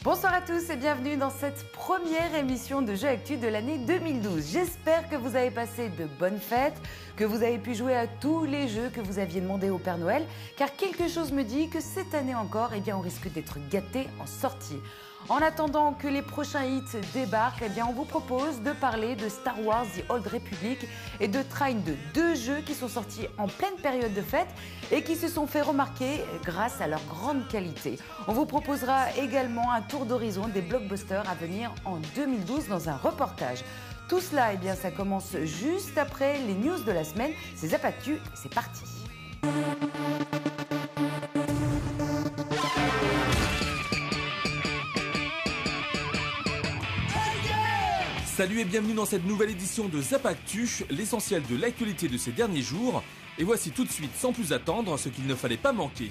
Bonsoir à tous et bienvenue dans cette première émission de Jeux Actu de l'année 2012. J'espère que vous avez passé de bonnes fêtes, que vous avez pu jouer à tous les jeux que vous aviez demandé au Père Noël, car quelque chose me dit que cette année encore, on risque d'être gâtés en sortie. En attendant que les prochains hits débarquent, on vous propose de parler de Star Wars The Old Republic et de Trine 2, deux jeux qui sont sortis en pleine période de fête et qui se sont fait remarquer grâce à leur grande qualité. On vous proposera également un tour d'horizon des blockbusters à venir en 2012 dans un reportage. Tout cela, ça commence juste après les news de la semaine. C'est Zap Actu, c'est parti. Salut et bienvenue dans cette nouvelle édition de Zap Actu, l'essentiel de l'actualité de ces derniers jours. Et voici tout de suite, sans plus attendre, ce qu'il ne fallait pas manquer.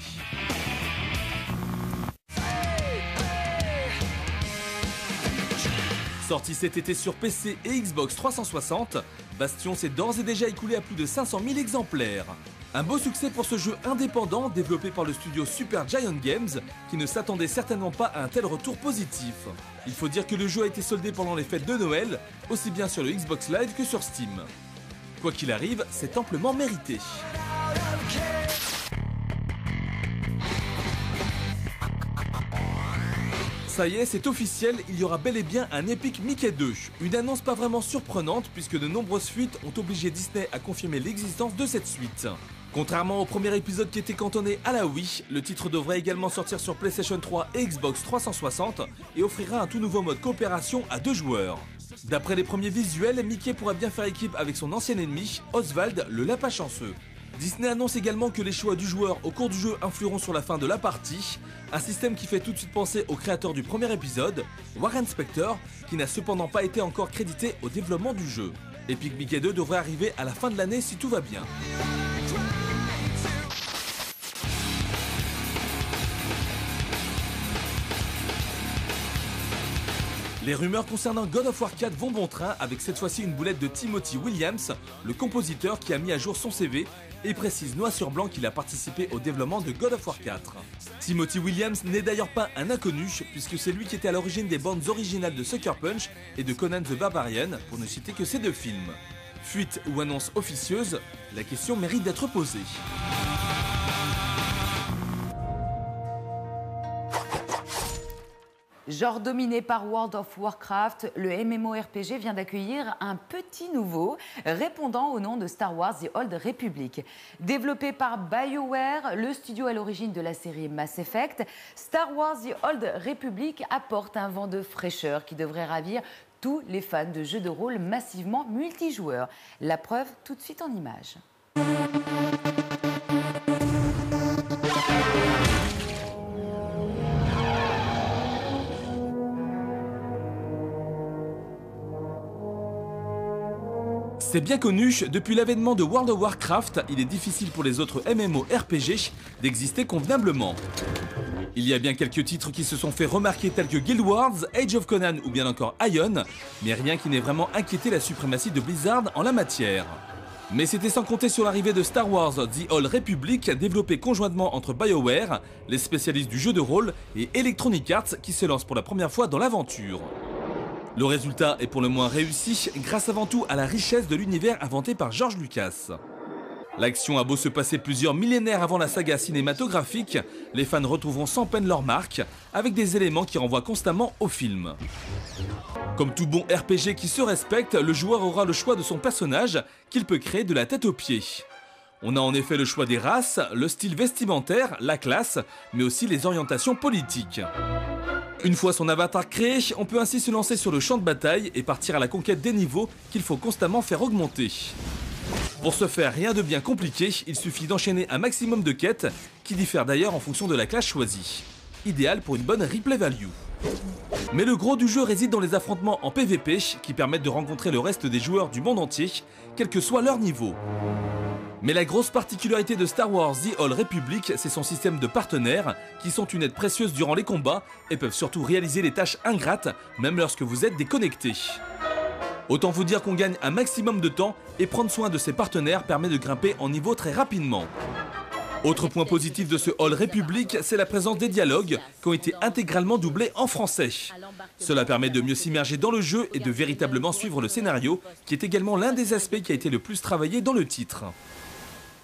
Sorti cet été sur PC et Xbox 360, Bastion s'est d'ores et déjà écoulé à plus de 500 000 exemplaires. Un beau succès pour ce jeu indépendant développé par le studio Supergiant Games qui ne s'attendait certainement pas à un tel retour positif. Il faut dire que le jeu a été soldé pendant les fêtes de Noël, aussi bien sur le Xbox Live que sur Steam. Quoi qu'il arrive, c'est amplement mérité. Ça y est, c'est officiel, il y aura bel et bien un Epic Mickey 2. Une annonce pas vraiment surprenante puisque de nombreuses fuites ont obligé Disney à confirmer l'existence de cette suite. Contrairement au premier épisode qui était cantonné à la Wii, le titre devrait également sortir sur PlayStation 3 et Xbox 360 et offrira un tout nouveau mode coopération à 2 joueurs. D'après les premiers visuels, Mickey pourra bien faire équipe avec son ancien ennemi, Oswald le lapin chanceux. Disney annonce également que les choix du joueur au cours du jeu influeront sur la fin de la partie, un système qui fait tout de suite penser au créateur du premier épisode, Warren Spector, qui n'a cependant pas été encore crédité au développement du jeu. Epic Mickey 2 devrait arriver à la fin de l'année si tout va bien. Les rumeurs concernant God of War 4 vont bon train avec cette fois-ci une boulette de Timothy Williams, le compositeur qui a mis à jour son CV et précise noir sur blanc qu'il a participé au développement de God of War 4. Timothy Williams n'est d'ailleurs pas un inconnu puisque c'est lui qui était à l'origine des bandes originales de Sucker Punch et de Conan the Barbarian pour ne citer que ces 2 films. Fuite ou annonce officieuse, la question mérite d'être posée. Genre dominé par World of Warcraft, le MMORPG vient d'accueillir un petit nouveau répondant au nom de Star Wars The Old Republic. Développé par BioWare, le studio à l'origine de la série Mass Effect, Star Wars The Old Republic apporte un vent de fraîcheur qui devrait ravir tous les fans de jeux de rôle massivement multijoueurs. La preuve tout de suite en images. C'est bien connu, depuis l'avènement de World of Warcraft, il est difficile pour les autres MMORPG d'exister convenablement. Il y a bien quelques titres qui se sont fait remarquer tels que Guild Wars, Age of Conan ou bien encore Ion, mais rien qui n'ait vraiment inquiété la suprématie de Blizzard en la matière. Mais c'était sans compter sur l'arrivée de Star Wars The Old Republic, développé conjointement entre BioWare, les spécialistes du jeu de rôle, et Electronic Arts qui se lance pour la première fois dans l'aventure. Le résultat est pour le moins réussi, grâce avant tout à la richesse de l'univers inventé par George Lucas. L'action a beau se passer plusieurs millénaires avant la saga cinématographique, les fans retrouveront sans peine leur marque, avec des éléments qui renvoient constamment au film. Comme tout bon RPG qui se respecte, le joueur aura le choix de son personnage, qu'il peut créer de la tête aux pieds. On a en effet le choix des races, le style vestimentaire, la classe, mais aussi les orientations politiques. Une fois son avatar créé, on peut ainsi se lancer sur le champ de bataille et partir à la conquête des niveaux qu'il faut constamment faire augmenter. Pour ce faire, rien de bien compliqué, il suffit d'enchaîner un maximum de quêtes, qui diffèrent d'ailleurs en fonction de la classe choisie. Idéal pour une bonne replay value. Mais le gros du jeu réside dans les affrontements en PvP, qui permettent de rencontrer le reste des joueurs du monde entier, quel que soit leur niveau. Mais la grosse particularité de Star Wars The Old Republic, c'est son système de partenaires, qui sont une aide précieuse durant les combats, et peuvent surtout réaliser les tâches ingrates, même lorsque vous êtes déconnecté. Autant vous dire qu'on gagne un maximum de temps, et prendre soin de ses partenaires permet de grimper en niveau très rapidement. Autre point positif de ce All Republic, c'est la présence des dialogues qui ont été intégralement doublés en français. Cela permet de mieux s'immerger dans le jeu et de véritablement suivre le scénario, qui est également l'un des aspects qui a été le plus travaillé dans le titre.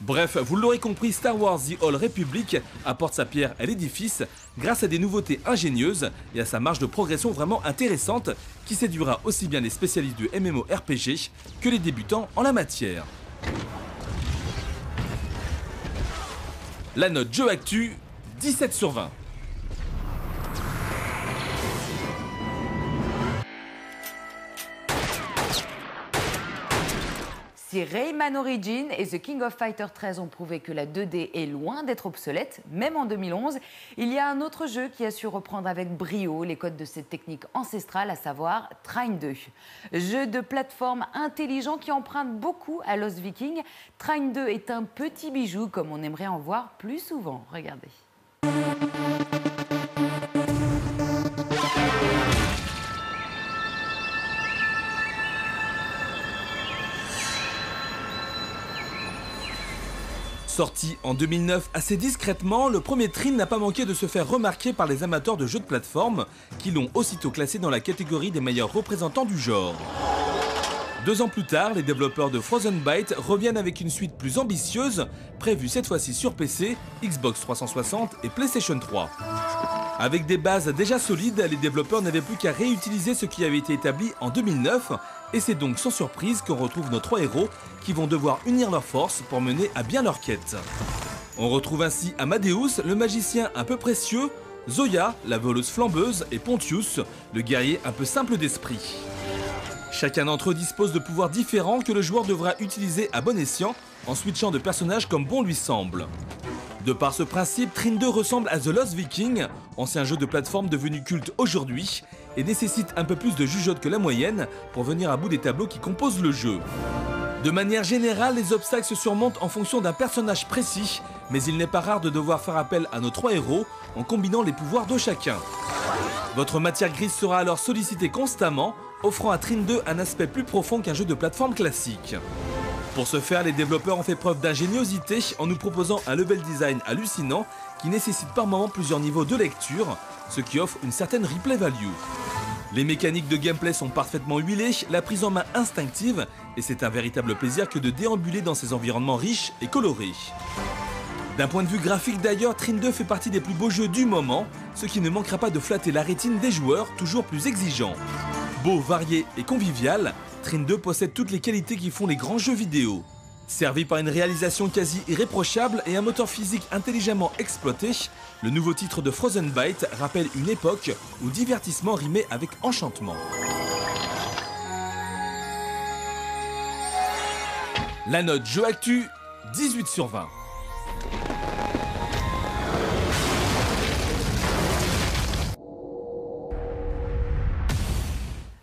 Bref, vous l'aurez compris, Star Wars The All Republic apporte sa pierre à l'édifice grâce à des nouveautés ingénieuses et à sa marge de progression vraiment intéressante qui séduira aussi bien les spécialistes de MMORPG que les débutants en la matière. La note Jeux Actu, 17 sur 20. Si Rayman Origins et The King of Fighters 13 ont prouvé que la 2D est loin d'être obsolète, même en 2011, il y a un autre jeu qui a su reprendre avec brio les codes de cette technique ancestrale, à savoir Trine 2. Jeu de plateforme intelligent qui emprunte beaucoup à Lost Vikings, Trine 2 est un petit bijou comme on aimerait en voir plus souvent. Regardez. Sorti en 2009 assez discrètement, le premier Trine n'a pas manqué de se faire remarquer par les amateurs de jeux de plateforme qui l'ont aussitôt classé dans la catégorie des meilleurs représentants du genre. 2 ans plus tard, les développeurs de Frozen Byte reviennent avec une suite plus ambitieuse, prévue cette fois-ci sur PC, Xbox 360 et PlayStation 3. Avec des bases déjà solides, les développeurs n'avaient plus qu'à réutiliser ce qui avait été établi en 2009, et c'est donc sans surprise qu'on retrouve nos 3 héros qui vont devoir unir leurs forces pour mener à bien leur quête. On retrouve ainsi Amadeus, le magicien un peu précieux, Zoya, la voleuse flambeuse, et Pontius, le guerrier un peu simple d'esprit. Chacun d'entre eux dispose de pouvoirs différents que le joueur devra utiliser à bon escient en switchant de personnages comme bon lui semble. De par ce principe, Trine 2 ressemble à The Lost Vikings, ancien jeu de plateforme devenu culte aujourd'hui, et nécessite un peu plus de jugeote que la moyenne pour venir à bout des tableaux qui composent le jeu. De manière générale, les obstacles se surmontent en fonction d'un personnage précis, mais il n'est pas rare de devoir faire appel à nos 3 héros en combinant les pouvoirs de chacun. Votre matière grise sera alors sollicitée constamment, offrant à Trine 2 un aspect plus profond qu'un jeu de plateforme classique. Pour ce faire, les développeurs ont fait preuve d'ingéniosité en nous proposant un level design hallucinant qui nécessite par moments plusieurs niveaux de lecture, ce qui offre une certaine replay value. Les mécaniques de gameplay sont parfaitement huilées, la prise en main instinctive, et c'est un véritable plaisir que de déambuler dans ces environnements riches et colorés. D'un point de vue graphique d'ailleurs, Trine 2 fait partie des plus beaux jeux du moment, ce qui ne manquera pas de flatter la rétine des joueurs, toujours plus exigeants. Beau, varié et convivial, Trine 2 possède toutes les qualités qui font les grands jeux vidéo. Servi par une réalisation quasi irréprochable et un moteur physique intelligemment exploité, le nouveau titre de Frozen Byte rappelle une époque où divertissement rimait avec enchantement. La note Jeux Actu, 18 sur 20. «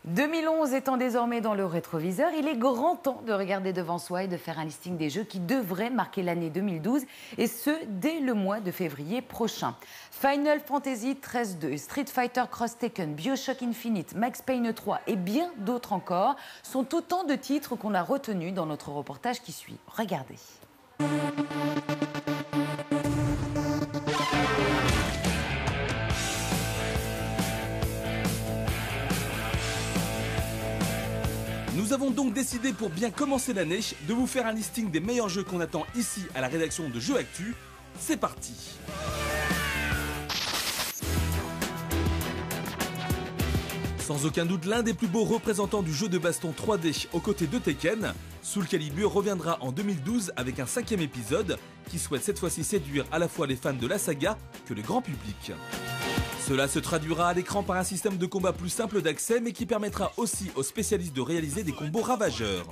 2011 étant désormais dans le rétroviseur, il est grand temps de regarder devant soi et de faire un listing des jeux qui devraient marquer l'année 2012, et ce, dès le mois de février prochain. Final Fantasy XIII-2, Street Fighter Cross Tekken, BioShock Infinite, Max Payne 3 et bien d'autres encore sont autant de titres qu'on a retenus dans notre reportage qui suit. Regardez. Nous avons donc décidé pour bien commencer l'année de vous faire un listing des meilleurs jeux qu'on attend ici à la rédaction de Jeux Actu. C'est parti! Sans aucun doute l'un des plus beaux représentants du jeu de baston 3D aux côtés de Tekken, Soul Calibur reviendra en 2012 avec un 5e épisode qui souhaite cette fois-ci séduire à la fois les fans de la saga que le grand public. Cela se traduira à l'écran par un système de combat plus simple d'accès mais qui permettra aussi aux spécialistes de réaliser des combos ravageurs.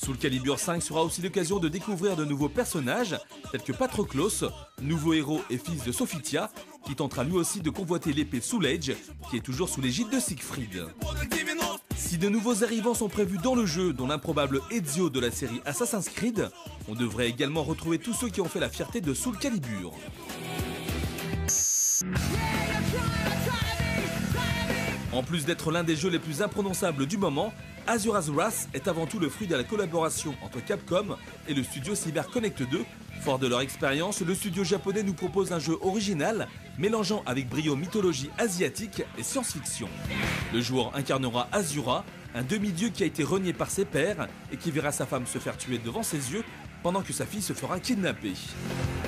Soul Calibur 5 sera aussi l'occasion de découvrir de nouveaux personnages tels que Patroclos, nouveau héros et fils de Sophitia, qui tentera lui aussi de convoiter l'épée Soul Edge qui est toujours sous l'égide de Siegfried. Si de nouveaux arrivants sont prévus dans le jeu, dont l'improbable Ezio de la série Assassin's Creed, on devrait également retrouver tous ceux qui ont fait la fierté de Soul Calibur. En plus d'être l'un des jeux les plus imprononçables du moment, Asura's Wrath est avant tout le fruit de la collaboration entre Capcom et le studio CyberConnect 2, Fort de leur expérience, le studio japonais nous propose un jeu original, mélangeant avec brio mythologie asiatique et science-fiction. Le joueur incarnera Asura, un demi-dieu qui a été renié par ses pairs et qui verra sa femme se faire tuer devant ses yeux pendant que sa fille se fera kidnapper.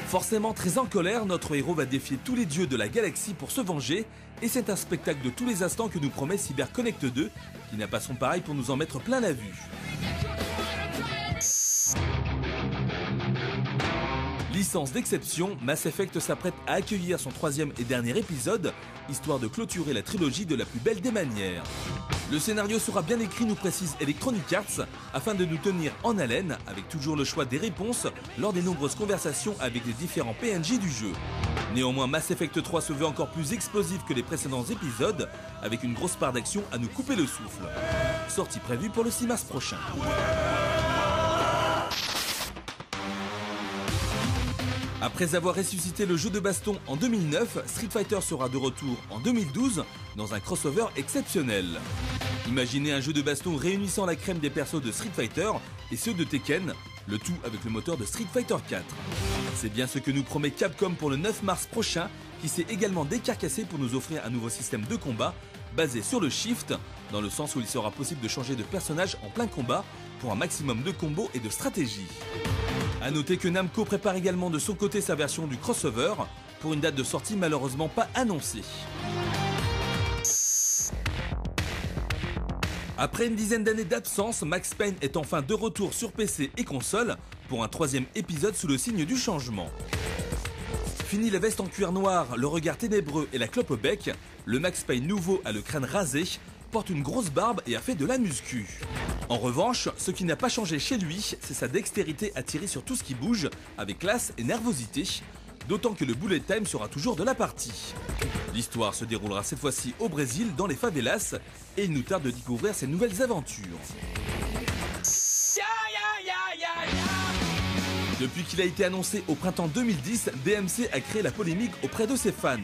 Forcément très en colère, notre héros va défier tous les dieux de la galaxie pour se venger, et c'est un spectacle de tous les instants que nous promet CyberConnect 2, qui n'a pas son pareil pour nous en mettre plein la vue. Licence d'exception, Mass Effect s'apprête à accueillir son troisième et dernier épisode, histoire de clôturer la trilogie de la plus belle des manières. Le scénario sera bien écrit, nous précise Electronic Arts, afin de nous tenir en haleine, avec toujours le choix des réponses lors des nombreuses conversations avec les différents PNJ du jeu. Néanmoins, Mass Effect 3 se veut encore plus explosif que les précédents épisodes, avec une grosse part d'action à nous couper le souffle. Sortie prévue pour le 6 mars prochain. Après avoir ressuscité le jeu de baston en 2009, Street Fighter sera de retour en 2012 dans un crossover exceptionnel. Imaginez un jeu de baston réunissant la crème des persos de Street Fighter et ceux de Tekken, le tout avec le moteur de Street Fighter 4. C'est bien ce que nous promet Capcom pour le 9 mars prochain, qui s'est également décarcassé pour nous offrir un nouveau système de combat basé sur le shift, dans le sens où il sera possible de changer de personnage en plein combat pour un maximum de combos et de stratégies. A noter que Namco prépare également de son côté sa version du crossover, pour une date de sortie malheureusement pas annoncée. Après une dizaine d'années d'absence, Max Payne est enfin de retour sur PC et console pour un troisième épisode sous le signe du changement. Fini la veste en cuir noir, le regard ténébreux et la clope au bec, le Max Payne nouveau a le crâne rasé, porte une grosse barbe et a fait de la muscu. En revanche, ce qui n'a pas changé chez lui, c'est sa dextérité à tirer sur tout ce qui bouge, avec classe et nervosité, d'autant que le bullet time sera toujours de la partie. L'histoire se déroulera cette fois-ci au Brésil, dans les favelas, et il nous tarde de découvrir ses nouvelles aventures. Depuis qu'il a été annoncé au printemps 2010, DMC a créé la polémique auprès de ses fans.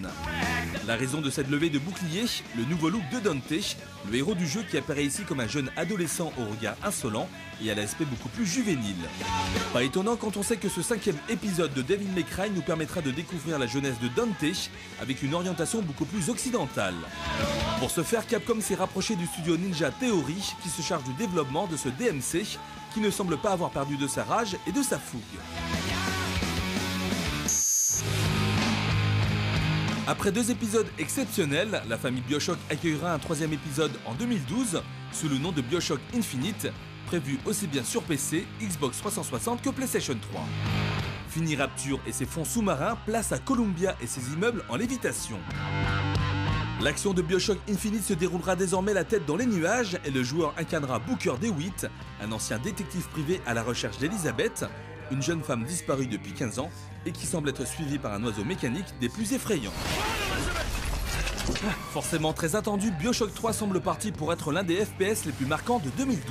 La raison de cette levée de bouclier, le nouveau look de Dante, le héros du jeu qui apparaît ici comme un jeune adolescent au regard insolent et à l'aspect beaucoup plus juvénile. Pas étonnant quand on sait que ce cinquième épisode de Devil May Cry nous permettra de découvrir la jeunesse de Dante avec une orientation beaucoup plus occidentale. Pour ce faire, Capcom s'est rapproché du studio Ninja Theory qui se charge du développement de ce DMC qui ne semble pas avoir perdu de sa rage et de sa fougue. Après 2 épisodes exceptionnels, la famille BioShock accueillera un troisième épisode en 2012 sous le nom de BioShock Infinite, prévu aussi bien sur PC, Xbox 360 que PlayStation 3. Fini Rapture et ses fonds sous-marins, place à Columbia et ses immeubles en lévitation. L'action de BioShock Infinite se déroulera désormais la tête dans les nuages et le joueur incarnera Booker DeWitt, un ancien détective privé à la recherche d'Elizabeth, une jeune femme disparue depuis 15 ans et qui semble être suivie par un oiseau mécanique des plus effrayants. Forcément très attendu, BioShock 3 semble parti pour être l'un des FPS les plus marquants de 2012.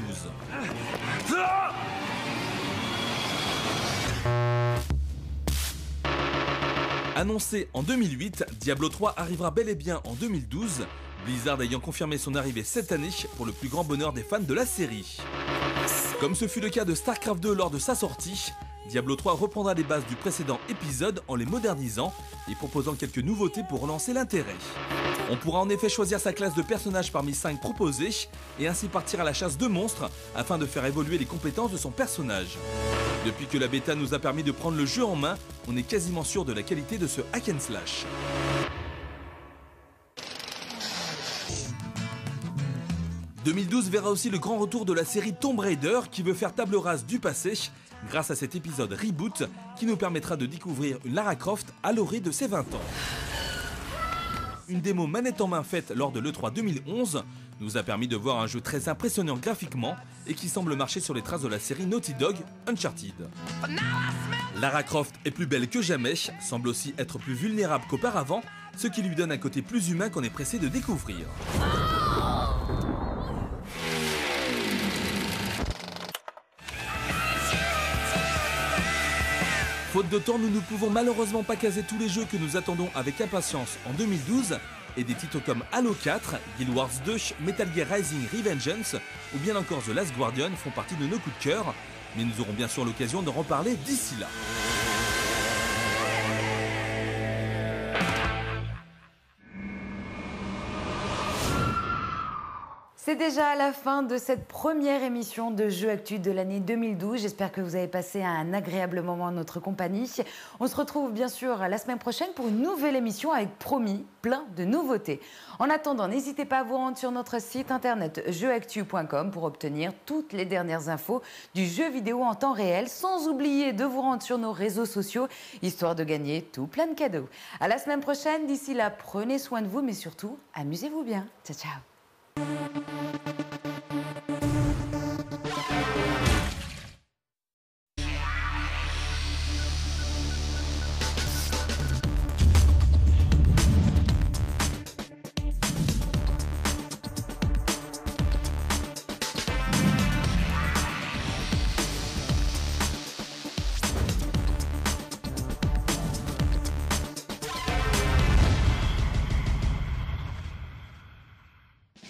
Annoncé en 2008, Diablo 3 arrivera bel et bien en 2012, Blizzard ayant confirmé son arrivée cette année pour le plus grand bonheur des fans de la série. Comme ce fut le cas de StarCraft 2 lors de sa sortie, Diablo 3 reprendra les bases du précédent épisode en les modernisant et proposant quelques nouveautés pour relancer l'intérêt. On pourra en effet choisir sa classe de personnage parmi 5 proposés et ainsi partir à la chasse de monstres afin de faire évoluer les compétences de son personnage. Depuis que la bêta nous a permis de prendre le jeu en main, on est quasiment sûr de la qualité de ce hack and slash. « 2012 verra aussi le grand retour de la série Tomb Raider qui veut faire table rase du passé grâce à cet épisode Reboot qui nous permettra de découvrir une Lara Croft à l'orée de ses 20 ans. Une démo manette en main faite lors de l'E3 2011 nous a permis de voir un jeu très impressionnant graphiquement et qui semble marcher sur les traces de la série Naughty Dog Uncharted. Lara Croft est plus belle que jamais, semble aussi être plus vulnérable qu'auparavant, ce qui lui donne un côté plus humain qu'on est pressé de découvrir. Faute de temps, nous ne pouvons malheureusement pas caser tous les jeux que nous attendons avec impatience en 2012, et des titres comme Halo 4, Guild Wars 2, Metal Gear Rising Revengeance ou bien encore The Last Guardian font partie de nos coups de cœur, mais nous aurons bien sûr l'occasion d'en reparler d'ici là. C'est déjà la fin de cette première émission de Jeux Actu de l'année 2012. J'espère que vous avez passé un agréable moment en notre compagnie. On se retrouve bien sûr la semaine prochaine pour une nouvelle émission avec, promis, plein de nouveautés. En attendant, n'hésitez pas à vous rendre sur notre site internet jeuxactu.com pour obtenir toutes les dernières infos du jeu vidéo en temps réel, sans oublier de vous rendre sur nos réseaux sociaux, histoire de gagner tout plein de cadeaux. À la semaine prochaine, d'ici là, prenez soin de vous, mais surtout, amusez-vous bien. Ciao, ciao.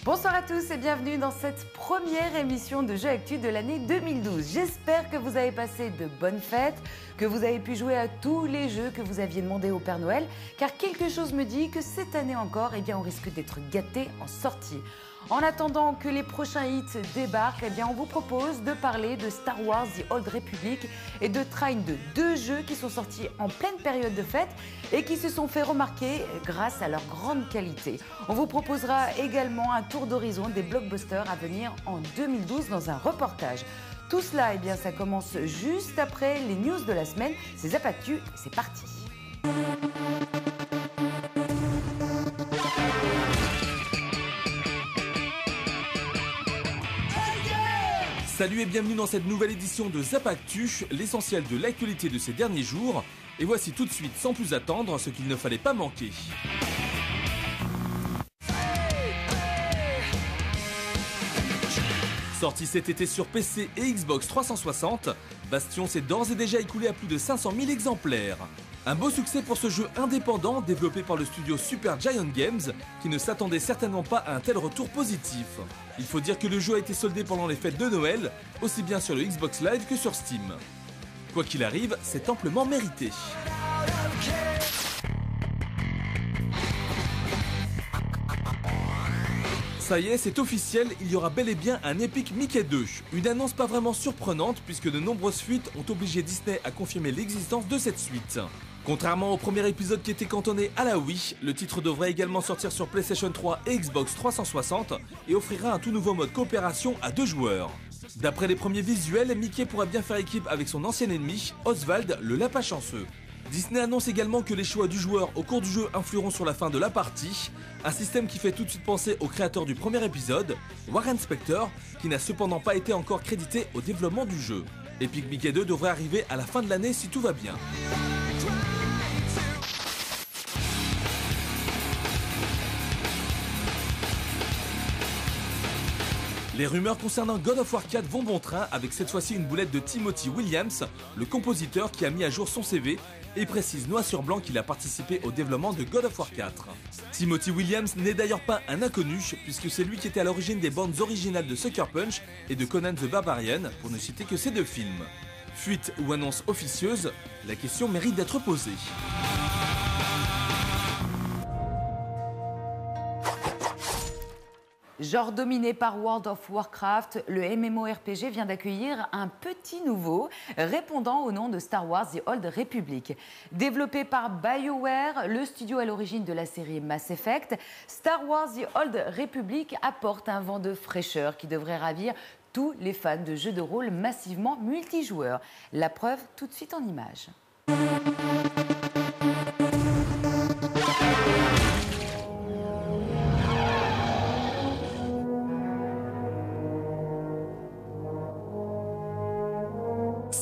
Bonsoir à tous et bienvenue dans cette première émission de Jeux Actu de l'année 2012. J'espère que vous avez passé de bonnes fêtes, que vous avez pu jouer à tous les jeux que vous aviez demandé au Père Noël, car quelque chose me dit que cette année encore, on risque d'être gâtés en sortie. En attendant que les prochains hits débarquent, on vous propose de parler de Star Wars The Old Republic et de Trine 2, deux jeux qui sont sortis en pleine période de fête et qui se sont fait remarquer grâce à leur grande qualité. On vous proposera également un tour d'horizon des blockbusters à venir en 2012 dans un reportage. Tout cela, ça commence juste après les news de la semaine. C'est Zap Actu, c'est parti. Salut et bienvenue dans cette nouvelle édition de Zap Actu, l'essentiel de l'actualité de ces derniers jours. Et voici tout de suite, sans plus attendre, ce qu'il ne fallait pas manquer. Sorti cet été sur PC et Xbox 360, Bastion s'est d'ores et déjà écoulé à plus de 500 000 exemplaires. Un beau succès pour ce jeu indépendant développé par le studio Supergiant Games qui ne s'attendait certainement pas à un tel retour positif. Il faut dire que le jeu a été soldé pendant les fêtes de Noël, aussi bien sur le Xbox Live que sur Steam. Quoi qu'il arrive, c'est amplement mérité. Ça y est, c'est officiel, il y aura bel et bien un Epic Mickey 2. Une annonce pas vraiment surprenante puisque de nombreuses fuites ont obligé Disney à confirmer l'existence de cette suite. Contrairement au premier épisode qui était cantonné à la Wii, le titre devrait également sortir sur PlayStation 3 et Xbox 360 et offrira un tout nouveau mode coopération à 2 joueurs. D'après les premiers visuels, Mickey pourra bien faire équipe avec son ancien ennemi, Oswald le lapin chanceux. Disney annonce également que les choix du joueur au cours du jeu influeront sur la fin de la partie, un système qui fait tout de suite penser au créateur du premier épisode, Warren Spector, qui n'a cependant pas été encore crédité au développement du jeu. Epic Mickey 2 devrait arriver à la fin de l'année si tout va bien. Les rumeurs concernant God of War 4 vont bon train avec cette fois-ci une boulette de Timothy Williams, le compositeur qui a mis à jour son CV et précise noir sur blanc qu'il a participé au développement de God of War 4. Timothy Williams n'est d'ailleurs pas un inconnu puisque c'est lui qui était à l'origine des bandes originales de Sucker Punch et de Conan the Barbarian pour ne citer que ces deux films. Fuite ou annonce officieuse, la question mérite d'être posée. Genre dominé par World of Warcraft, le MMORPG vient d'accueillir un petit nouveau répondant au nom de Star Wars The Old Republic. Développé par BioWare, le studio à l'origine de la série Mass Effect, Star Wars The Old Republic apporte un vent de fraîcheur qui devrait ravir tous les fans de jeux de rôle massivement multijoueurs. La preuve tout de suite en images.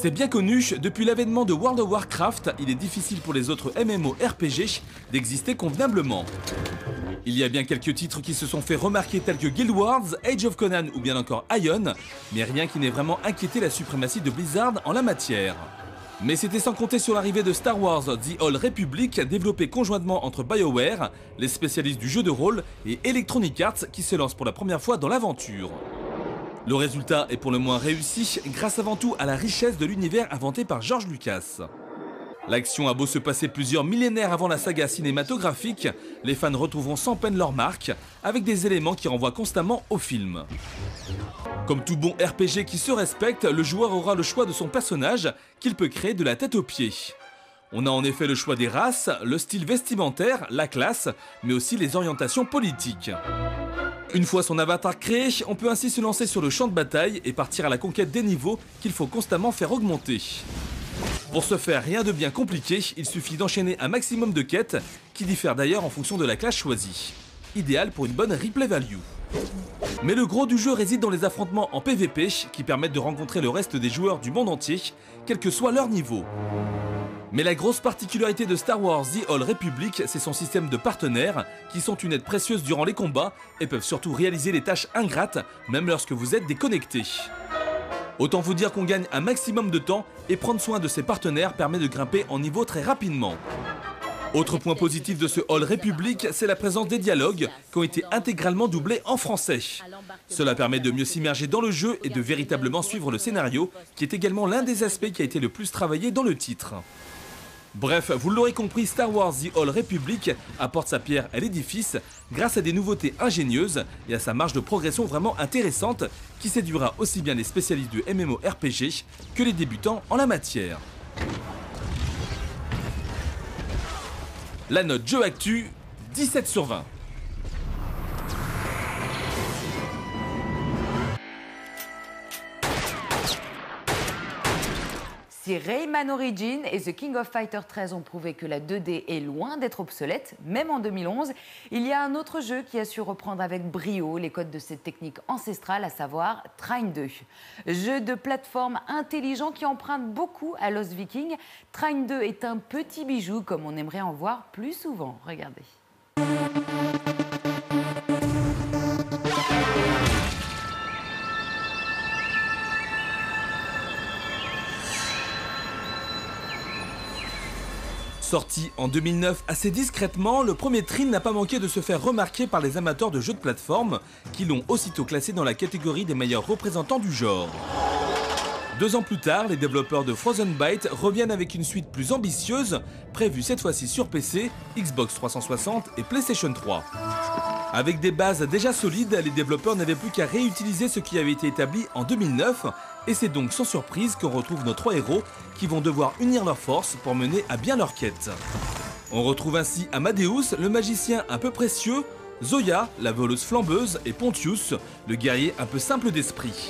C'est bien connu, depuis l'avènement de World of Warcraft, il est difficile pour les autres MMORPG d'exister convenablement. Il y a bien quelques titres qui se sont fait remarquer tels que Guild Wars, Age of Conan ou bien encore Ion, mais rien qui n'ait vraiment inquiété la suprématie de Blizzard en la matière. Mais c'était sans compter sur l'arrivée de Star Wars The Old Republic, développé conjointement entre BioWare, les spécialistes du jeu de rôle, et Electronic Arts qui se lance pour la première fois dans l'aventure. Le résultat est pour le moins réussi, grâce avant tout à la richesse de l'univers inventé par George Lucas. L'action a beau se passer plusieurs millénaires avant la saga cinématographique, les fans retrouveront sans peine leur marque, avec des éléments qui renvoient constamment au film. Comme tout bon RPG qui se respecte, le joueur aura le choix de son personnage qu'il peut créer de la tête aux pieds. On a en effet le choix des races, le style vestimentaire, la classe, mais aussi les orientations politiques. Une fois son avatar créé, on peut ainsi se lancer sur le champ de bataille et partir à la conquête des niveaux qu'il faut constamment faire augmenter. Pour ce faire, rien de bien compliqué, il suffit d'enchaîner un maximum de quêtes, qui diffèrent d'ailleurs en fonction de la classe choisie. Idéal pour une bonne replay value. Mais le gros du jeu réside dans les affrontements en PvP, qui permettent de rencontrer le reste des joueurs du monde entier, quel que soit leur niveau. Mais la grosse particularité de Star Wars The Old Republic, c'est son système de partenaires, qui sont une aide précieuse durant les combats, et peuvent surtout réaliser les tâches ingrates, même lorsque vous êtes déconnecté. Autant vous dire qu'on gagne un maximum de temps, et prendre soin de ses partenaires permet de grimper en niveau très rapidement. Autre point positif de ce Old Republic, c'est la présence des dialogues, qui ont été intégralement doublés en français. Cela permet de mieux s'immerger dans le jeu et de véritablement suivre le scénario, qui est également l'un des aspects qui a été le plus travaillé dans le titre. Bref, vous l'aurez compris, Star Wars The Old Republic apporte sa pierre à l'édifice grâce à des nouveautés ingénieuses et à sa marge de progression vraiment intéressante qui séduira aussi bien les spécialistes du MMORPG que les débutants en la matière. La note jeu actu, 17 sur 20. Si Rayman Origins et The King of Fighters 13 ont prouvé que la 2D est loin d'être obsolète, même en 2011, il y a un autre jeu qui a su reprendre avec brio les codes de cette technique ancestrale, à savoir Trine 2. Jeu de plateforme intelligent qui emprunte beaucoup à Lost Vikings, Trine 2 est un petit bijou comme on aimerait en voir plus souvent. Regardez. Sorti en 2009 assez discrètement, le premier Trine n'a pas manqué de se faire remarquer par les amateurs de jeux de plateforme, qui l'ont aussitôt classé dans la catégorie des meilleurs représentants du genre. 2 ans plus tard, les développeurs de Frozen Byte reviennent avec une suite plus ambitieuse, prévue cette fois-ci sur PC, Xbox 360 et PlayStation 3. Avec des bases déjà solides, les développeurs n'avaient plus qu'à réutiliser ce qui avait été établi en 2009, et c'est donc sans surprise qu'on retrouve nos 3 héros qui vont devoir unir leurs forces pour mener à bien leur quête. On retrouve ainsi Amadeus, le magicien un peu précieux, Zoya, la voleuse flambeuse, et Pontius, le guerrier un peu simple d'esprit.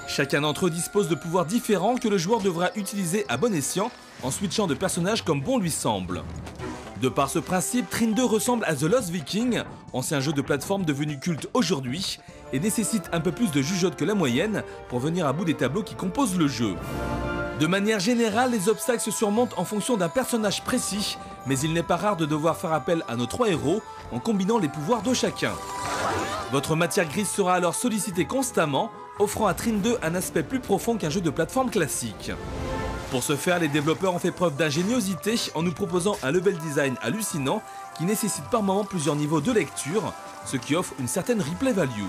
Chacun d'entre eux dispose de pouvoirs différents que le joueur devra utiliser à bon escient en switchant de personnages comme bon lui semble. De par ce principe, Trine 2 ressemble à The Lost Vikings, ancien jeu de plateforme devenu culte aujourd'hui, et nécessite un peu plus de jugeote que la moyenne pour venir à bout des tableaux qui composent le jeu. De manière générale, les obstacles se surmontent en fonction d'un personnage précis, mais il n'est pas rare de devoir faire appel à nos 3 héros en combinant les pouvoirs de chacun. Votre matière grise sera alors sollicitée constamment, offrant à Trine 2 un aspect plus profond qu'un jeu de plateforme classique. Pour ce faire, les développeurs ont fait preuve d'ingéniosité en nous proposant un level design hallucinant qui nécessite par moments plusieurs niveaux de lecture, ce qui offre une certaine replay value.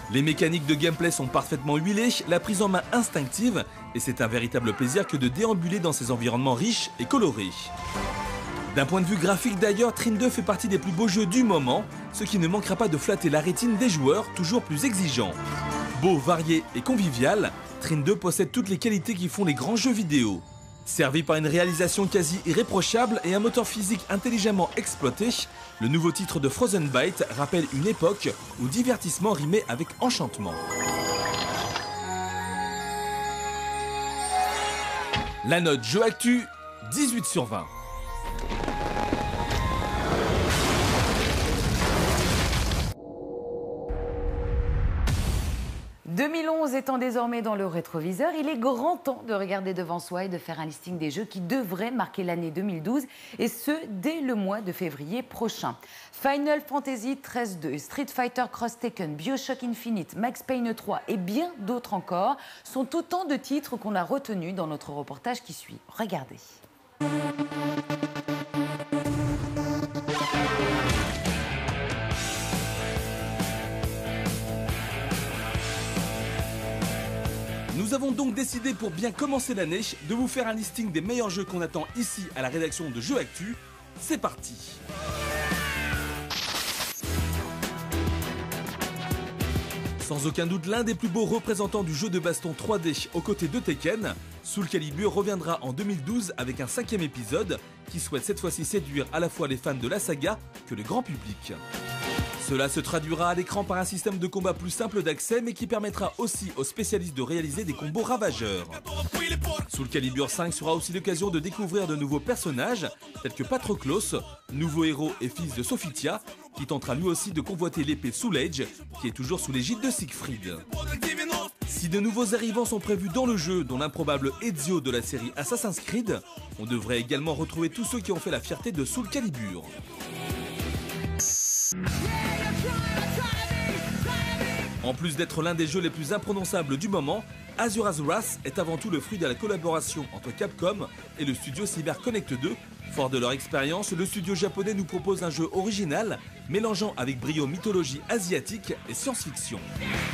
Les mécaniques de gameplay sont parfaitement huilées, la prise en main instinctive, et c'est un véritable plaisir que de déambuler dans ces environnements riches et colorés. D'un point de vue graphique d'ailleurs, Trine 2 fait partie des plus beaux jeux du moment, ce qui ne manquera pas de flatter la rétine des joueurs toujours plus exigeants. Beau, varié et convivial, Trine 2 possède toutes les qualités qui font les grands jeux vidéo. Servi par une réalisation quasi irréprochable et un moteur physique intelligemment exploité, le nouveau titre de Frozen Byte rappelle une époque où divertissement rimait avec enchantement. La note jeu actu, 18 sur 20. 2011 étant désormais dans le rétroviseur, il est grand temps de regarder devant soi et de faire un listing des jeux qui devraient marquer l'année 2012, et ce, dès le mois de février prochain. Final Fantasy XIII-2, Street Fighter Cross Tekken, BioShock Infinite, Max Payne 3 et bien d'autres encore sont autant de titres qu'on a retenus dans notre reportage qui suit. Regardez. Nous Nous avons donc décidé pour bien commencer l'année de vous faire un listing des meilleurs jeux qu'on attend ici à la rédaction de Jeux Actu. C'est parti! Sans aucun doute l'un des plus beaux représentants du jeu de baston 3D aux côtés de Tekken, Soul Calibur reviendra en 2012 avec un 5e épisode qui souhaite cette fois-ci séduire à la fois les fans de la saga que le grand public. Cela se traduira à l'écran par un système de combat plus simple d'accès mais qui permettra aussi aux spécialistes de réaliser des combos ravageurs. Soul Calibur 5 sera aussi l'occasion de découvrir de nouveaux personnages tels que Patroclos, nouveau héros et fils de Sophitia, qui tentera lui aussi de convoiter l'épée Soul Edge qui est toujours sous l'égide de Siegfried. Si de nouveaux arrivants sont prévus dans le jeu, dont l'improbable Ezio de la série Assassin's Creed, on devrait également retrouver tous ceux qui ont fait la fierté de Soul Calibur. En plus d'être l'un des jeux les plus imprononçables du moment, Asura's Wrath est avant tout le fruit de la collaboration entre Capcom et le studio CyberConnect 2. Fort de leur expérience, le studio japonais nous propose un jeu original, mélangeant avec brio mythologie asiatique et science-fiction.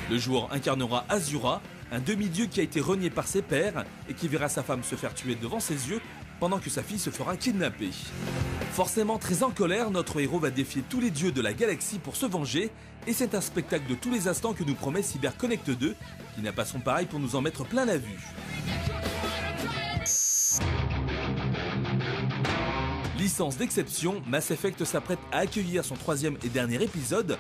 Le joueur incarnera Asura, un demi-dieu qui a été renié par ses pairs et qui verra sa femme se faire tuer devant ses yeux pendant que sa fille se fera kidnapper. Forcément très en colère, notre héros va défier tous les dieux de la galaxie pour se venger, et c'est un spectacle de tous les instants que nous promet CyberConnect 2, qui n'a pas son pareil pour nous en mettre plein la vue. Licence d'exception, Mass Effect s'apprête à accueillir son 3e et dernier épisode,